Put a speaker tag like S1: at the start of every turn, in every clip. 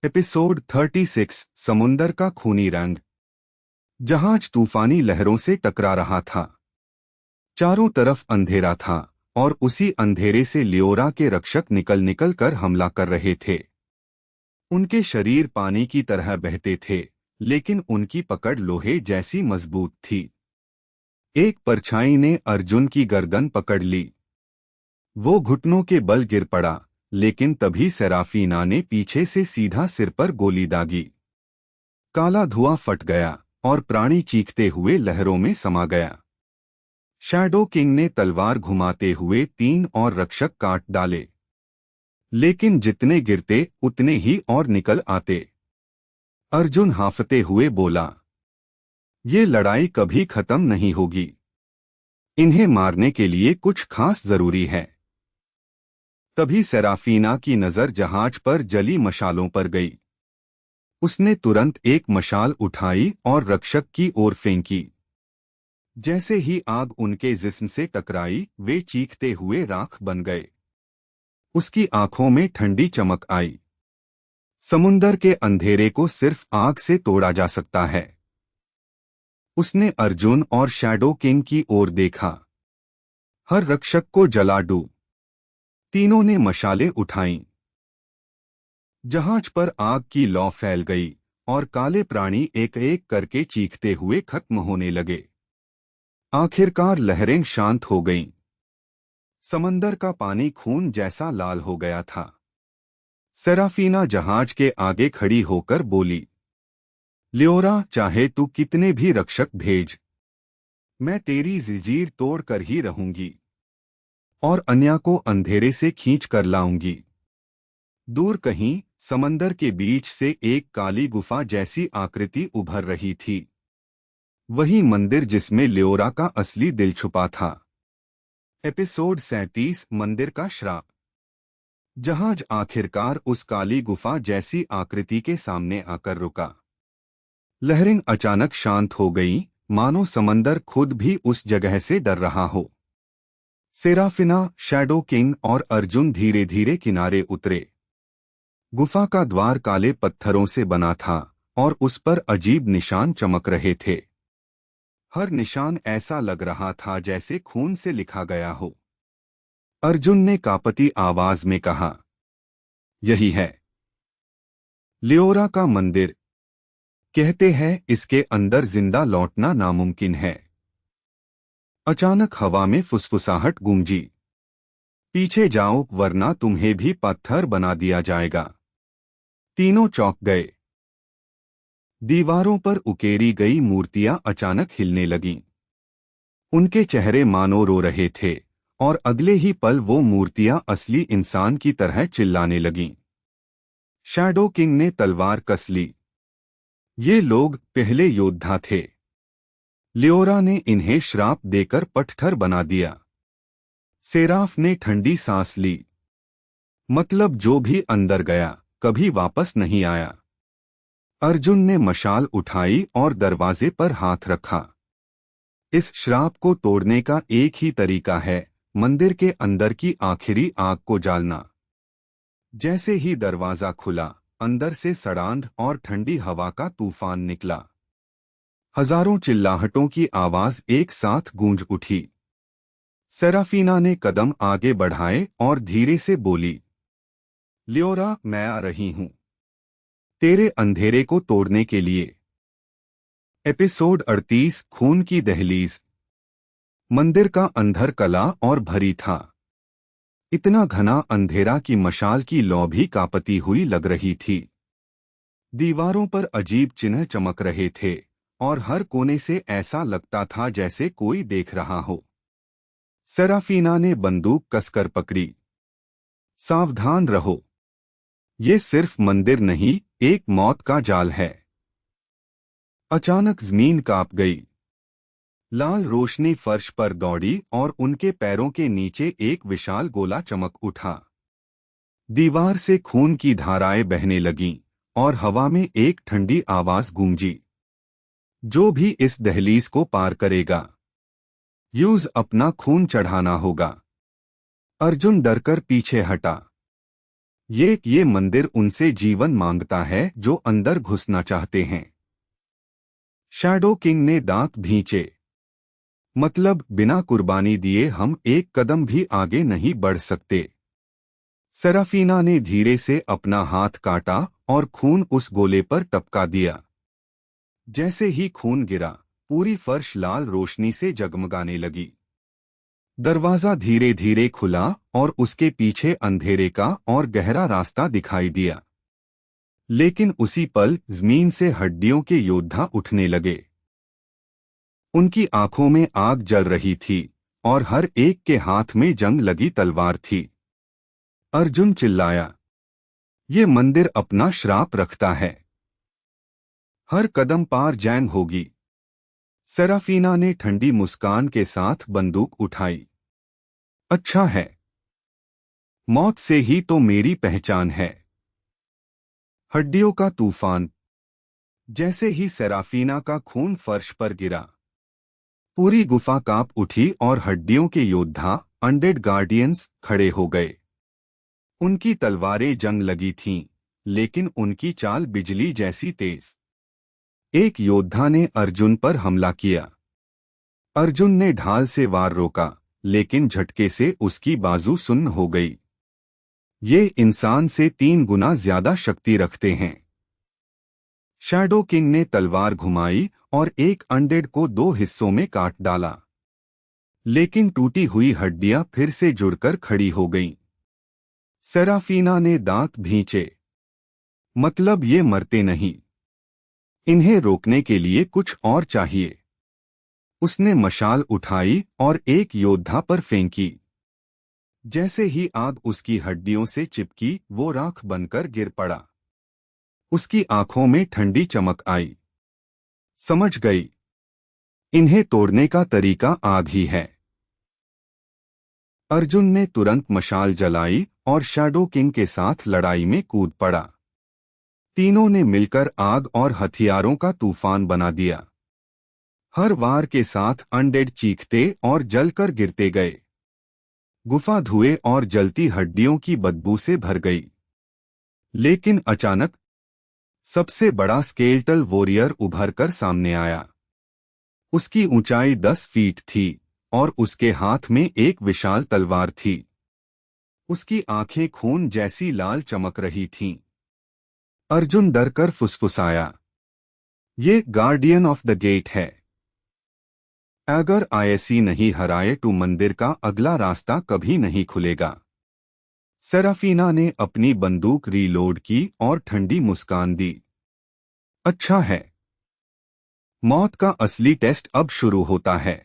S1: Episode 36 समुंदर का खूनी रंग। जहाज तूफानी लहरों से टकरा रहा था। चारों तरफ अंधेरा था और उसी अंधेरे से लियोरा के रक्षक निकल निकल कर हमला कर रहे थे। उनके शरीर पानी की तरह बहते थे, लेकिन उनकी पकड़ लोहे जैसी मजबूत थी। एक परछाई ने अर्जुन की गर्दन पकड़ ली। वो घुटनों के बल गिर पड़ा, लेकिन तभी सेराफीना ने पीछे से सीधा सिर पर गोली दागी। काला धुआं फट गया और प्राणी चीखते हुए लहरों में समा गया। शैडो किंग ने तलवार घुमाते हुए 3 और रक्षक काट डाले, लेकिन जितने गिरते उतने ही और निकल आते। अर्जुन हांफते हुए बोला, ये लड़ाई कभी खत्म नहीं होगी। इन्हें मारने के लिए कुछ खास जरूरी है। तभी सेराफीना की नजर जहाज पर जली मशालों पर गई। उसने तुरंत एक मशाल उठाई और रक्षक की ओर फेंकी। जैसे ही आग उनके जिस्म से टकराई, वे चीखते हुए राख बन गए। उसकी आंखों में ठंडी चमक आई। समुंदर के अंधेरे को सिर्फ आग से तोड़ा जा सकता है। उसने अर्जुन और शैडो किंग की ओर देखा। हर रक्षक को जला दो। तीनों ने मशालें उठाईं। जहाज पर आग की लौ फैल गई और काले प्राणी एक एक करके चीखते हुए खत्म होने लगे। आखिरकार लहरें शांत हो गईं। समंदर का पानी खून जैसा लाल हो गया था। सेराफीना जहाज के आगे खड़ी होकर बोली, लियोरा, चाहे तू कितने भी रक्षक भेज, मैं तेरी जंजीर तोड़कर ही रहूंगी और अन्या को अंधेरे से खींच कर लाऊंगी। दूर कहीं समंदर के बीच से एक काली गुफा जैसी आकृति उभर रही थी। वही मंदिर जिसमें लियोरा का असली दिल छुपा था। एपिसोड 37 मंदिर का श्राप। जहाज आखिरकार उस काली गुफा जैसी आकृति के सामने आकर रुका। लहरें अचानक शांत हो गईं, मानो समंदर खुद भी उस जगह से डर रहा हो। सेराफिना, शैडो किंग और अर्जुन धीरे धीरे किनारे उतरे। गुफा का द्वार काले पत्थरों से बना था और उस पर अजीब निशान चमक रहे थे। हर निशान ऐसा लग रहा था जैसे खून से लिखा गया हो। अर्जुन ने कांपती आवाज में कहा, यही है लियोरा का मंदिर। कहते हैं इसके अंदर जिंदा लौटना नामुमकिन है। अचानक हवा में फुसफुसाहट गूंजी, पीछे जाओ वरना तुम्हें भी पत्थर बना दिया जाएगा। तीनों चौंक गए। दीवारों पर उकेरी गई मूर्तियां अचानक हिलने लगीं। उनके चेहरे मानो रो रहे थे और अगले ही पल वो मूर्तियां असली इंसान की तरह चिल्लाने लगीं। शैडो किंग ने तलवार कस ली। ये लोग पहले योद्धा थे। लियोरा ने इन्हें श्राप देकर पटखर बना दिया। सेराफ ने ठंडी सांस ली। मतलब जो भी अंदर गया कभी वापस नहीं आया। अर्जुन ने मशाल उठाई और दरवाजे पर हाथ रखा। इस श्राप को तोड़ने का एक ही तरीका है, मंदिर के अंदर की आखिरी आग को जालना। जैसे ही दरवाजा खुला, अंदर से सड़ांध और ठंडी हवा का तूफान निकला। हजारों चिल्लाहटों की आवाज एक साथ गूंज उठी। सेराफीना ने कदम आगे बढ़ाए और धीरे से बोली, लियोरा, मैं आ रही हूं तेरे अंधेरे को तोड़ने के लिए। एपिसोड 38 खून की दहलीज। मंदिर का अंधर कला और भरी था। इतना घना अंधेरा कि मशाल की लौ भी कांपती हुई लग रही थी। दीवारों पर अजीब चिन्ह चमक रहे थे और हर कोने से ऐसा लगता था जैसे कोई देख रहा हो। सेराफीना ने बंदूक कसकर पकड़ी। सावधान रहो, ये सिर्फ मंदिर नहीं, एक मौत का जाल है। अचानक जमीन कांप गई। लाल रोशनी फर्श पर दौड़ी और उनके पैरों के नीचे एक विशाल गोला चमक उठा। दीवार से खून की धाराएं बहने लगीं और हवा में एक ठंडी आवाज गूंजी, जो भी इस दहलीज को पार करेगा, यूज अपना खून चढ़ाना होगा। अर्जुन डरकर पीछे हटा। ये मंदिर उनसे जीवन मांगता है जो अंदर घुसना चाहते हैं। शैडो किंग ने दांत भींचे। मतलब बिना कुर्बानी दिए हम एक कदम भी आगे नहीं बढ़ सकते। सेराफीना ने धीरे से अपना हाथ काटा और खून उस गोले पर टपका दिया। जैसे ही खून गिरा, पूरी फर्श लाल रोशनी से जगमगाने लगी। दरवाजा धीरे धीरे खुला और उसके पीछे अंधेरे का और गहरा रास्ता दिखाई दिया। लेकिन उसी पल जमीन से हड्डियों के योद्धा उठने लगे। उनकी आंखों में आग जल रही थी और हर एक के हाथ में जंग लगी तलवार थी। अर्जुन चिल्लाया, ये मंदिर अपना श्राप रखता है। हर कदम पार जंग होगी। सेराफीना ने ठंडी मुस्कान के साथ बंदूक उठाई। अच्छा है, मौत से ही तो मेरी पहचान है। हड्डियों का तूफान। जैसे ही सेराफीना का खून फर्श पर गिरा, पूरी गुफा कांप उठी और हड्डियों के योद्धा अनडेड गार्डियंस खड़े हो गए। उनकी तलवारें जंग लगी थीं, लेकिन उनकी चाल बिजली जैसी तेज। एक योद्धा ने अर्जुन पर हमला किया। अर्जुन ने ढाल से वार रोका, लेकिन झटके से उसकी बाजू सुन्न हो गई। ये इंसान से 3 गुना ज्यादा शक्ति रखते हैं। शैडो किंग ने तलवार घुमाई और एक अनडेड को 2 हिस्सों में काट डाला। लेकिन टूटी हुई हड्डियां फिर से जुड़कर खड़ी हो गईं। सेराफीना ने दांत भींचे। मतलब ये मरते नहीं। इन्हें रोकने के लिए कुछ और चाहिए। उसने मशाल उठाई और एक योद्धा पर फेंकी। जैसे ही आग उसकी हड्डियों से चिपकी, वो राख बनकर गिर पड़ा। उसकी आंखों में ठंडी चमक आई। समझ गई, इन्हें तोड़ने का तरीका आग ही है। अर्जुन ने तुरंत मशाल जलाई और शैडो किंग के साथ लड़ाई में कूद पड़ा। तीनों ने मिलकर आग और हथियारों का तूफान बना दिया। हर वार के साथ अनडेड चीखते और जलकर गिरते गए। गुफा धुएं और जलती हड्डियों की बदबू से भर गई। लेकिन अचानक सबसे बड़ा स्केलेटल वॉरियर उभर कर सामने आया। उसकी ऊंचाई 10 फीट थी और उसके हाथ में एक विशाल तलवार थी। उसकी आंखें खून जैसी लाल चमक रही थीं। अर्जुन डरकर फुसफुसाया, ये गार्डियन ऑफ द गेट है। अगर आईएससी नहीं हराए तो मंदिर का अगला रास्ता कभी नहीं खुलेगा। सेराफीना ने अपनी बंदूक रीलोड की और ठंडी मुस्कान दी। अच्छा है, मौत का असली टेस्ट अब शुरू होता है।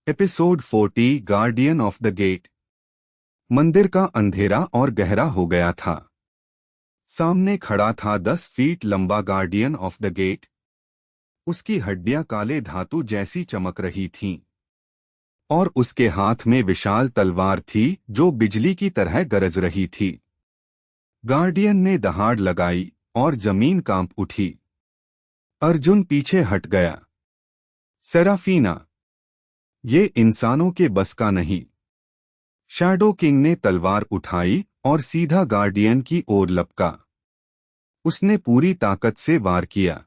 S1: Episode 40 guardian of the gate. मंदिर का अंधेरा और गहरा हो गया था। सामने खड़ा था 10 फीट लंबा गार्डियन ऑफ द गेट। उसकी हड्डियां काले धातु जैसी चमक रही थीं और उसके हाथ में विशाल तलवार थी जो बिजली की तरह गरज रही थी। गार्डियन ने दहाड़ लगाई और जमीन कांप उठी। अर्जुन पीछे हट गया। सेराफीना, ये इंसानों के बस का नहीं। शैडो किंग ने तलवार उठाई और सीधा गार्डियन की ओर लपका। उसने पूरी ताकत से वार किया,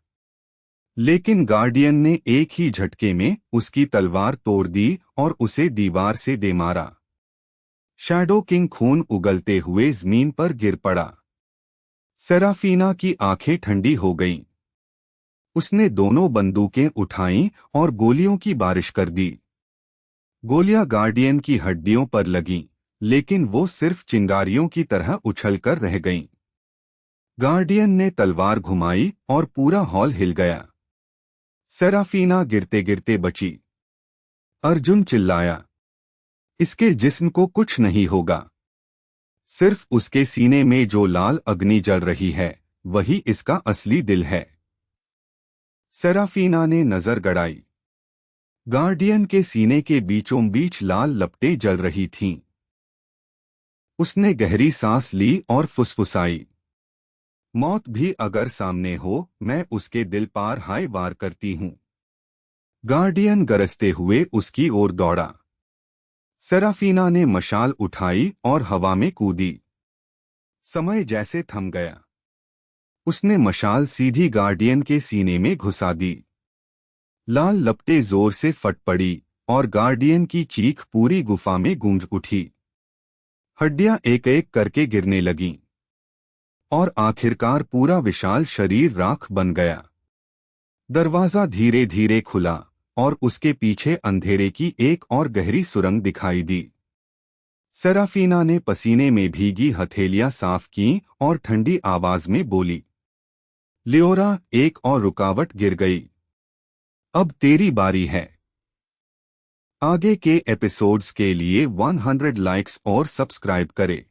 S1: लेकिन गार्डियन ने एक ही झटके में उसकी तलवार तोड़ दी और उसे दीवार से दे मारा। शैडो किंग खून उगलते हुए जमीन पर गिर पड़ा। सेराफीना की आंखें ठंडी हो गईं। उसने दोनों बंदूकें उठाईं और गोलियों की बारिश कर दी। गोलियां गार्डियन की हड्डियों पर लगीं, लेकिन वो सिर्फ चिंगारियों की तरह उछलकर रह गईं। गार्डियन ने तलवार घुमाई और पूरा हॉल हिल गया। सेराफीना गिरते गिरते बची। अर्जुन चिल्लाया, इसके जिस्म को कुछ नहीं होगा। सिर्फ उसके सीने में जो लाल अग्नि जल रही है, वही इसका असली दिल है। सेराफीना ने नजर गड़ाई। गार्डियन के सीने के बीचों बीच लाल लपटें जल रही थीं। उसने गहरी सांस ली और फुसफुसाई, मौत भी अगर सामने हो, मैं उसके दिल पार हाय वार करती हूं। गार्डियन गरजते हुए उसकी ओर दौड़ा। सेराफीना ने मशाल उठाई और हवा में कूदी। समय जैसे थम गया। उसने मशाल सीधी गार्डियन के सीने में घुसा दी। लाल लपटें जोर से फट पड़ी और गार्डियन की चीख पूरी गुफा में गूंज उठी। हड्डियां एक एक करके गिरने लगीं और आखिरकार पूरा विशाल शरीर राख बन गया। दरवाजा धीरे धीरे खुला और उसके पीछे अंधेरे की एक और गहरी सुरंग दिखाई दी। सेराफीना ने पसीने में भीगी हथेलियां साफ की और ठंडी आवाज में बोली, लियोरा, एक और रुकावट गिर गई। अब तेरी बारी है। आगे के एपिसोड्स के लिए 100 लाइक्स और सब्सक्राइब करें।